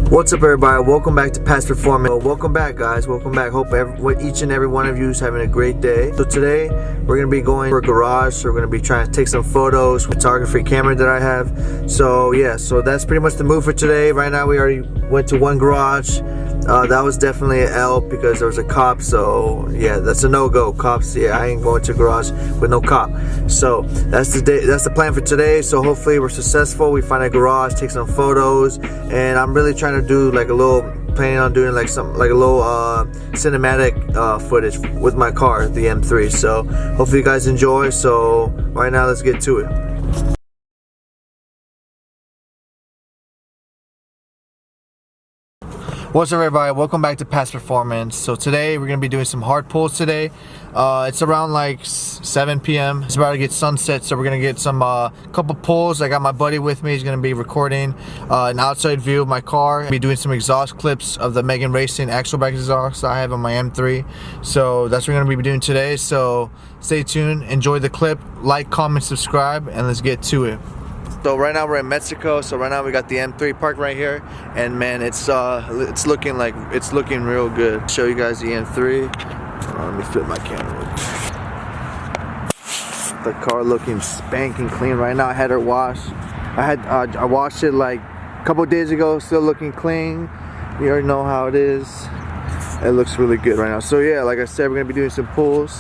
What's up, everybody? Welcome back to Past Performance. Well, welcome back, guys. Welcome back. Hope each and every one of you is having a great day. So today we're gonna be going for a garage. So we're gonna be trying to take some photos with photography camera that I have. So yeah, so that's pretty much the move for today. Right now we already went to one garage. That was definitely an L because there was a cop. So yeah, that's a no-go. Cops, yeah, I ain't going to a garage with no cop. So that's the day. That's the plan for today. So hopefully we're successful. We find a garage, take some photos, and I'm really trying to do like a little, planning on doing like some, like a little cinematic footage with my car, the M3. So hopefully you guys enjoy. So right now let's get to it. What's up, everybody? Welcome back to Past Performance. So today we're gonna be doing some hard pulls today. It's around like 7 p.m. It's about to get sunset, so we're gonna get some couple pulls. I got my buddy with me. He's gonna be recording an outside view of my car. I'll be doing some exhaust clips of the Megan Racing Axleback exhaust I have on my M3. So that's what we're gonna be doing today. So stay tuned, enjoy the clip, like, comment, subscribe, and let's get to it. So right now we're in Mexico. So right now we got the M3 parked right here, and man, it's looking real good. Show you guys the M3. Let me flip my camera. The car looking spanking clean right now. I had her washed. I washed it like a couple days ago. Still looking clean. You already know how it is. It looks really good right now. So yeah, like I said, we're gonna be doing some pulls.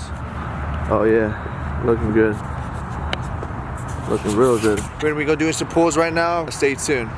Oh yeah, looking good. Looking real good. We're gonna be doing some pulls right now. Stay tuned.